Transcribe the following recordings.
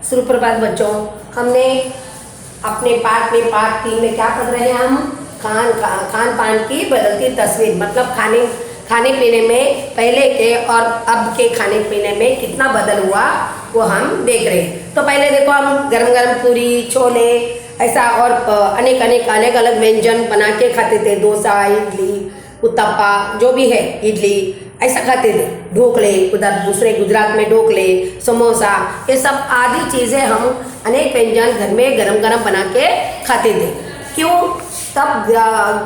सुप्रभात बच्चों, हमने अपने पाठ में पाठ 3 में क्या पढ़ रहे हैं हम खान पान की बदलती तस्वीर, मतलब खाने पीने में पहले के और अब के खाने पीने में कितना बदल हुआ वो हम देख रहे हैं। तो पहले देखो, हम गरम गरम पूरी छोले ऐसा और अनेक अलग व्यंजन बना के खाते थे। डोसा, इडली, उत्तप्पा, जो भी है, इडली ऐसा खाते थे। ढोकले, उधर दूसरे गुजरात में ढोकले, समोसा, ये सब आदि चीज़ें हम अनेक व्यंजन घर में गरम गरम बना के खाते थे। क्यों? तब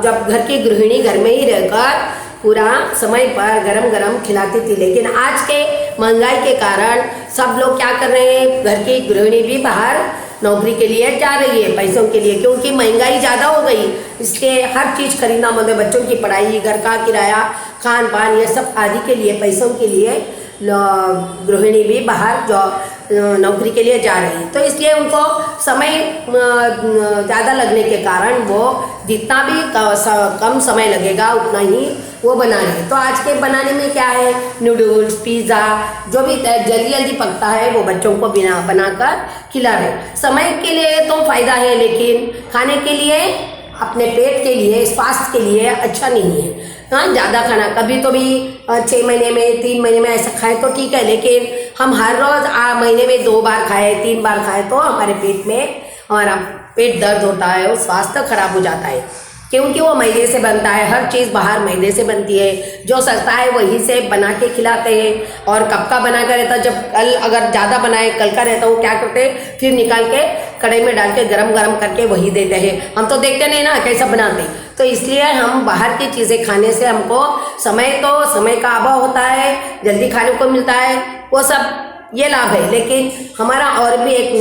जब घर की गृहिणी घर में ही रहकर पूरा समय पर गरम गरम खिलाती थी। लेकिन आज के महंगाई के कारण सब लोग क्या कर रहे हैं, घर की गृहिणी भी बाहर नौकरी के लिए जा रही है पैसों के लिए, क्योंकि महंगाई ज़्यादा हो गई। इसलिए हर चीज़ खरीदना, मतलब बच्चों की पढ़ाई, घर का किराया, खान पान, ये सब आदि के लिए पैसों के लिए गृहिणी भी बाहर नौकरी के लिए जा रही है। तो इसलिए उनको समय ज़्यादा लगने के कारण वो जितना भी कम समय लगेगा उतना ही वो बना रहे हैं। तो आज के बनाने में क्या है, नूडल्स, पिज़्ज़ा, जो भी जल्दी जल्दी पकता है वो बच्चों को बनाकर खिला रहे। समय के लिए तो फ़ायदा है, लेकिन खाने के लिए, अपने पेट के लिए, स्वास्थ्य के लिए अच्छा नहीं है। हाँ, ज़्यादा खाना कभी तो भी 6 महीने में, 3 महीने में ऐसा खाएं तो ठीक है, लेकिन हम हर रोज़ महीने में 2 बार खाएं, 3 बार खाएं तो हमारे पेट में हमारा पेट दर्द होता है और स्वास्थ्य खराब हो जाता है, क्योंकि वो मैदे से बनता है। हर चीज़ बाहर मैदे से बनती है। जो सस्ता है वहीं से बना के खिलाते हैं। और कब का बना कर रहता, जब कल अगर ज़्यादा बनाए, कल का रहता, वो क्या करते हैं, फिर निकाल के कढ़ाई में डाल के गरम गरम करके वही देते हैं। हम तो देखते नहीं ना कैसा बनाते। तो इसलिए हम बाहर की चीज़ें खाने से हमको समय का अभाव होता है, जल्दी खाने को मिलता है, वो सब ये लाभ है। लेकिन हमारा और भी एक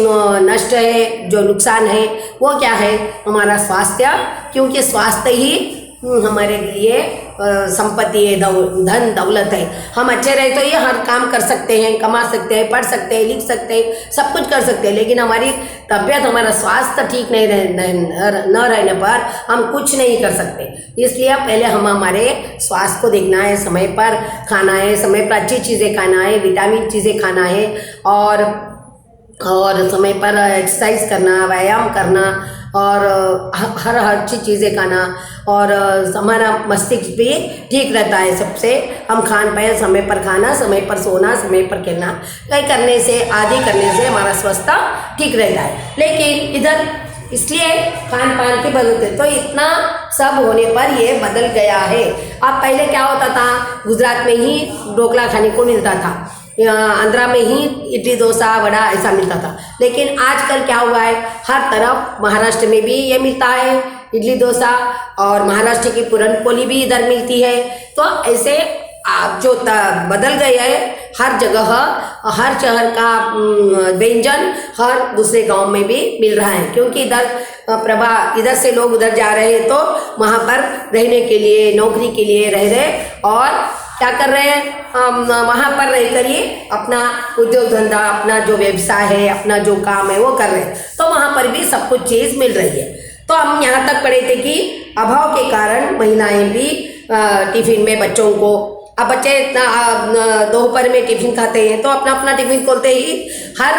नष्ट है, जो नुकसान है वो क्या है, हमारा स्वास्थ्य, क्योंकि स्वास्थ्य ही हमारे लिए संपत्ति है, धन दौलत है। हम अच्छे रहे तो ये हर काम कर सकते हैं, कमा सकते हैं, पढ़ सकते हैं, लिख सकते हैं, सब कुछ कर सकते हैं। लेकिन हमारी तबीयत, हमारा स्वास्थ्य ठीक नहीं न रहने पर हम कुछ नहीं कर सकते। इसलिए पहले हम हमारे स्वास्थ्य को देखना है, समय पर खाना है, समय पर अच्छी चीज़ें खाना है, विटामिन चीज़ें खाना है, और समय पर एक्सरसाइज करना, व्यायाम करना, और हर चीज़ें खाना, और हमारा मस्तिष्क भी ठीक रहता है। सबसे हम खान पान, समय पर खाना, समय पर सोना, समय पर खेलना, करने से हमारा स्वास्थ्य ठीक रहता है। लेकिन इधर इसलिए खान पान के बदलते, तो इतना सब होने पर ये बदल गया है। अब पहले क्या होता था, गुजरात में ही ढोकला खाने को मिलता था, आंध्रा में ही इडली, डोसा, वड़ा ऐसा मिलता था। लेकिन आजकल क्या हुआ है, हर तरफ, महाराष्ट्र में भी ये मिलता है इडली डोसा, और महाराष्ट्र की पूरन पोली भी इधर मिलती है। तो ऐसे जो बदल गए है, हर जगह, हर शहर का व्यंजन हर दूसरे गांव में भी मिल रहा है, क्योंकि इधर से लोग उधर जा रहे हैं, तो वहाँ पर रहने के लिए, नौकरी के लिए रह रहे, और क्या कर रहे हैं, वहाँ पर रह कर ये अपना उद्योग धंधा, अपना जो व्यवसाय है, अपना जो काम है वो कर रहे हैं। तो वहाँ पर भी सब कुछ चीज़ मिल रही है। तो हम यहाँ तक पढ़े थे कि अभाव के कारण महिलाएं भी टिफिन में बच्चों को, अब बच्चे दोपहर में टिफिन खाते हैं तो अपना अपना टिफिन खोलते ही हर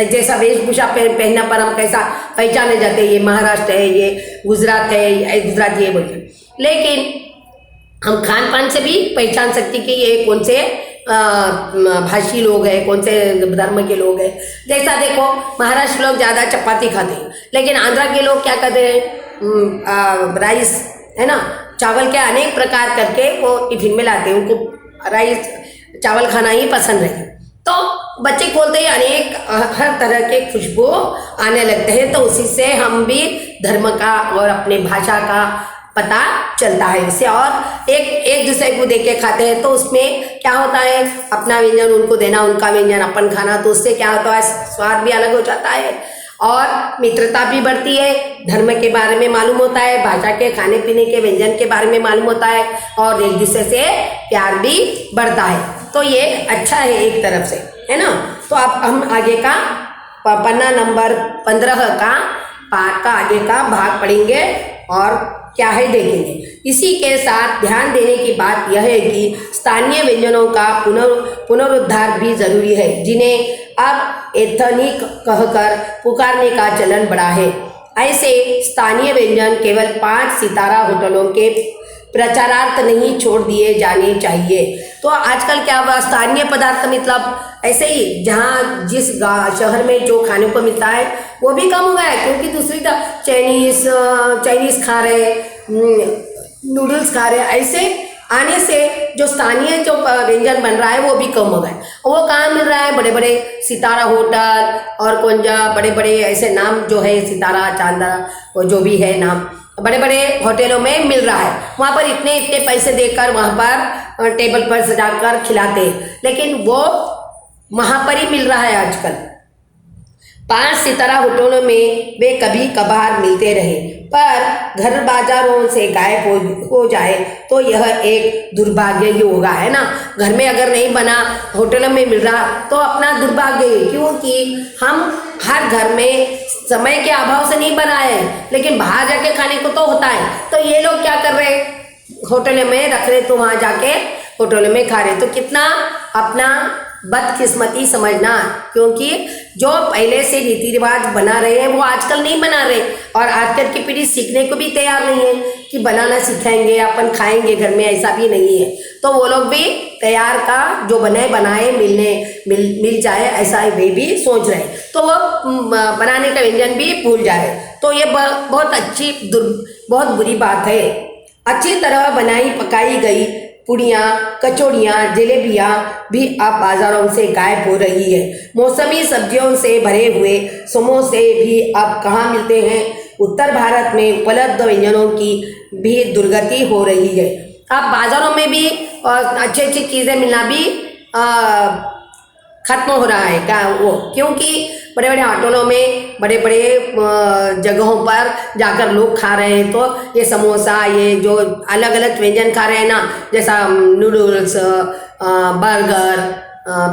जैसा वेशभूषा पहनने पर हम कैसा पहचाने जाते हैं, ये महाराष्ट्र है, ये गुजरात है, ये गुजराती है बोलते। लेकिन हम खान पान से भी पहचान सकते कि ये कौन से भाषी लोग हैं, कौन से धर्म के लोग हैं। जैसा देखो, महाराष्ट्र लोग ज़्यादा चपाती खाते हैं, लेकिन आंध्रा के लोग क्या करते हैं, राइस है ना, चावल के अनेक प्रकार करके वो टिफिन में लाते हैं। उनको राइस चावल खाना ही पसंद है। तो बच्चे खोलते ही अनेक हर तरह के खुशबू आने लगते हैं। तो उसी से हम भी धर्म का और अपने भाषा का पता चलता है इससे, और एक दूसरे को देख के खाते हैं तो उसमें क्या होता है, अपना व्यंजन उनको देना, उनका व्यंजन अपन खाना, तो उससे क्या होता है, स्वाद भी अलग हो जाता है और मित्रता भी बढ़ती है। धर्म के बारे में मालूम होता है, भाषा के, खाने पीने के, व्यंजन के बारे में मालूम होता है, और एक दूसरे से प्यार भी बढ़ता है। तो ये अच्छा है एक तरफ से, है ना। तो अब हम आगे का पन्ना नंबर 15 का पाठ का आगे का भाग पढ़ेंगे और क्या है देखेंगे। इसी के साथ ध्यान देने की बात यह है कि स्थानीय व्यंजनों का पुनरुद्धार भी जरूरी है, जिन्हें अब एथनिक कहकर पुकारने का चलन बढ़ा है। ऐसे स्थानीय व्यंजन केवल 5 सितारा होटलों के प्रचारार्थ नहीं छोड़ दिए जाने चाहिए। तो आजकल क्या हुआ, स्थानीय पदार्थ मतलब ऐसे ही जहाँ जिस शहर में जो खाने को मिलता है वो भी कम हो गया है, क्योंकि दूसरी चाइनीज खा रहे, नूडल्स खा रहे, ऐसे आने से जो स्थानीय जो व्यंजन बन रहा है वो भी कम हो गए। वो कहाँ मिल रहा है, बड़े बड़े सितारा होटल और कौन बड़े बड़े ऐसे नाम जो है सितारा चांदा वो जो भी है नाम, बड़े बड़े होटलों में मिल रहा है। वहाँ पर इतने पैसे देकर वहाँ पर टेबल पर सजाकर खिलाते हैं, लेकिन वो वहाँ पर ही मिल रहा है आजकल। 5 सितारा होटलों में वे कभी कभार मिलते रहे, पर घर बाजारों से गायब हो जाए तो यह एक दुर्भाग्य ही होगा, है ना। घर में अगर नहीं बना, होटलों में मिल रहा तो अपना दुर्भाग्य है, क्योंकि हम हर घर में समय के अभाव से नहीं बनाए, लेकिन बाहर जाके खाने को तो होता है। तो ये लोग क्या कर रहे, होटलों में रख रहे तो वहाँ जाके होटलों में खा रहे, तो कितना अपना बदकिस्मती समझना, क्योंकि जो पहले से रीति रिवाज बना रहे हैं वो आजकल नहीं बना रहे, और आजकल की पीढ़ी सीखने को भी तैयार नहीं है कि बनाना सिखाएंगे अपन खाएंगे घर में, ऐसा भी नहीं है। तो वो लोग भी तैयार का जो बनाए मिल जाए ऐसा वे भी सोच रहे, तो वो बनाने का व्यंजन भी भूल जाए। तो ये बहुत बुरी बात है। अच्छी तरह बनाई पकाई गई पुड़ियाँ, कचौड़ियाँ, जलेबियाँ भी अब बाजारों से गायब हो रही है। मौसमी सब्जियों से भरे हुए समोसे भी अब कहाँ मिलते हैं। उत्तर भारत में उपलब्ध व्यंजनों की भी दुर्गति हो रही है। अब बाजारों में भी अच्छी अच्छी चीज़ें मिलना भी खत्म हो रहा है क्या वो, क्योंकि बड़े बड़े होटलों में बड़े बड़े जगहों पर जाकर लोग खा रहे हैं, तो ये समोसा, ये जो अलग अलग व्यंजन खा रहे हैं ना, जैसा नूडल्स, बर्गर,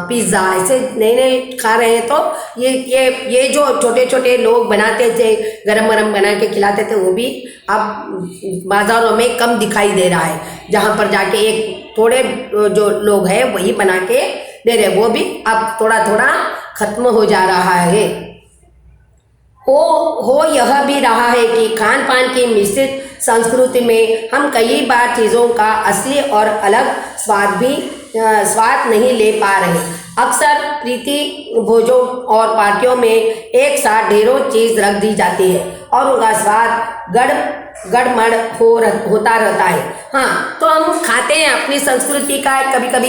पिज़्ज़ा, ऐसे नए नए खा रहे हैं। तो ये जो छोटे छोटे लोग बनाते थे, गरम गरम बना के खिलाते थे, वो भी अब बाज़ारों में कम दिखाई दे रहा है। जहाँ पर जाके एक थोड़े जो लोग हैं वही बना के दे रहे, वो भी अब थोड़ा थोड़ा खत्म हो जा रहा है। हो यह भी रहा है कि खान पान की मिश्रित संस्कृति में हम कई बार चीज़ों का असली और अलग स्वाद नहीं ले पा रहे। अक्सर प्रीति भोजों और पार्टियों में एक साथ ढेरों चीज़ रख दी जाती है और उनका स्वाद गड़मड़ होता रहता है। हाँ, तो हम खाते हैं अपनी संस्कृति का, कभी कभी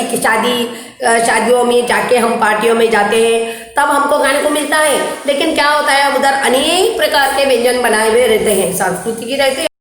शादियों में जाके हम पार्टियों में जाते हैं तब हमको खाने को मिलता है, लेकिन क्या होता है उधर अनेक प्रकार के व्यंजन बनाए हुए रहते हैं, संस्कृति की रहते हैं।